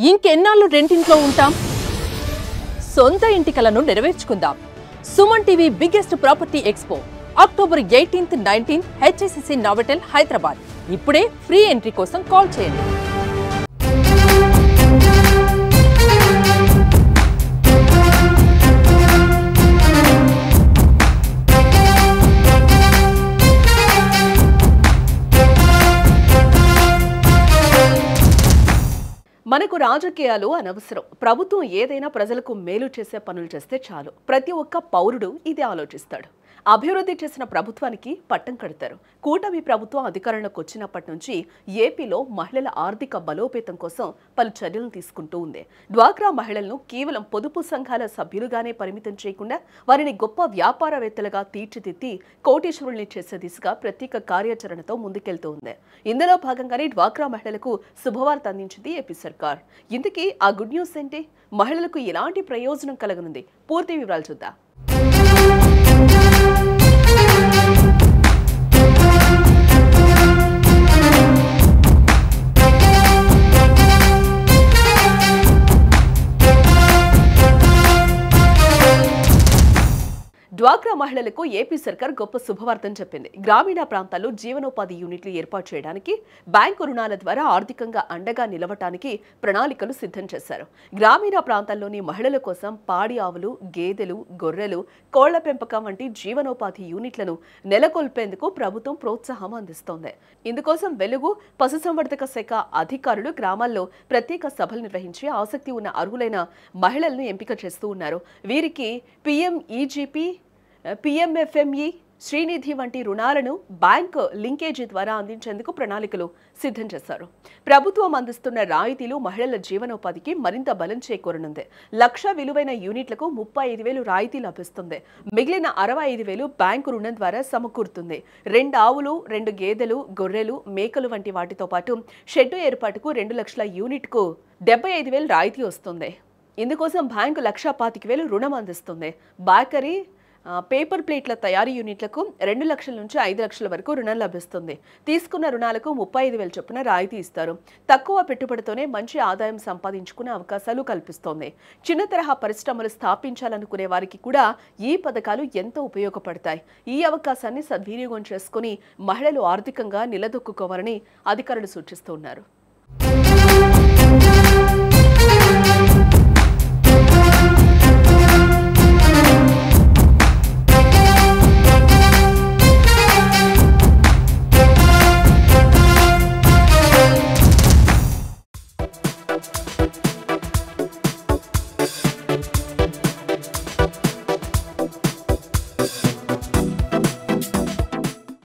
ఇంకెన్నాళ్ళు రెంటింట్లో ఉంటాం? సొంత ఇంటి కలను నెరవేర్చుకుందాం. Suman TV biggest property expo October 18th, 19th HSCC Novotel Hyderabad. ఇప్పుడే ఫ్రీ ఎంట్రీ కోసం కాల్ చేయండి. మనకు రాజకీయాలు అనవసరం. ప్రభుత్వం ఏదైనా ప్రజలకు మేలు చేసే పనులు చేస్తే చాలు. ప్రతి ఒక్క పౌరుడు ఇది ఆలోచిస్తాడు. అభివృద్ధి చేసిన ప్రభుత్వానికి పట్టం కడతారు. కూటమి ప్రభుత్వం అధికారంలోకి వచ్చినప్పటి నుంచి ఏపీలో మహిళల ఆర్థిక బలోపేతం కోసం పలు చర్యలు తీసుకుంటూ ఉంది. డ్వాక్రా మహిళలను కేవలం పొదుపు సంఘాల సభ్యులుగానే పరిమితం చేయకుండా వారిని గొప్ప వ్యాపారవేత్తలుగా తీర్చిదిద్ది కోటీశ్వరుల్ని చేసే దిశగా ప్రత్యేక కార్యాచరణతో ముందుకెళ్తూ ఉంది. ఇందులో భాగంగానే డ్వాక్రా మహిళలకు శుభవార్త అందించింది ఏపీ సర్కార్. ఇందుకే ఆ గుడ్ న్యూస్ ఏంటి? మహిళలకు ఎలాంటి ప్రయోజనం కలగనుంది? పూర్తి వివరాలు చూద్దాం. డ్వాక్రా మహిళలకు ఏపీ సర్కార్ గొప్ప శుభవార్తను చెప్పింది. గ్రామీణ ప్రాంతాల్లో జీవనోపాధి యూనిట్లు ఏర్పాటు చేయడానికి, బ్యాంకు రుణాల ద్వారా ఆర్థికంగా అండగా నిలవటానికి ప్రణాళికలు సిద్ధం చేశారు. గ్రామీణ ప్రాంతాల్లోని మహిళల కోసం పాడి ఆవులు, గేదెలు, గొర్రెలు, కోళ్ల పెంపకం వంటి జీవనోపాధి యూనిట్లను నెలకొల్పేందుకు ప్రభుత్వం ప్రోత్సాహం అందిస్తోంది. ఇందుకోసం వెలుగు పశుసంవర్ధక శాఖ అధికారులు గ్రామాల్లో ప్రత్యేక సభలు నిర్వహించి ఆసక్తి ఉన్న అర్హులైన మహిళలను ఎంపిక చేస్తూ ఉన్నారు. వీరికి PMEGP, PMFME, శ్రీనిధి వంటి రుణాలను బ్యాంక్ లింకేజీ ద్వారా అందించేందుకు ప్రణాళికలు సిద్ధం చేశారు. ప్రభుత్వం అందిస్తున్న రాయితీలు మహిళల జీవనోపాధికి మరింత బలం చేకూరనుంది. 1,00,000 విలువైన యూనిట్లకు 35,000 రాయితీ లభిస్తుంది. మిగిలిన 65,000 బ్యాంకు రుణం ద్వారా సమకూరుతుంది. 2 ఆవులు, 2 గేదెలు, గొర్రెలు, మేకలు వంటి వాటితో పాటు షెడ్డు ఏర్పాటుకు 2 లక్షల యూనిట్కు 75,000 రాయితీ వస్తుంది. ఇందుకోసం బ్యాంకు 1,25,000 రుణం అందిస్తుంది. బేకరీ, పేపర్ ప్లేట్ల తయారీ యూనిట్లకు 2 లక్షల నుంచి 5 లక్షల వరకు రుణం లభిస్తుంది. తీసుకున్న రుణాలకు 35,000 చొప్పున రాయితీ ఇస్తారు. తక్కువ పెట్టుబడితోనే మంచి ఆదాయం సంపాదించుకునే అవకాశాలు కల్పిస్తోంది. చిన్న తరహా పరిశ్రమలు స్థాపించాలనుకునే వారికి కూడా ఈ పథకాలు ఎంతో ఉపయోగపడతాయి. ఈ అవకాశాన్ని సద్వినియోగం చేసుకుని మహిళలు ఆర్థికంగా నిలదొక్కుకోవాలని అధికారులు సూచిస్తున్నారు.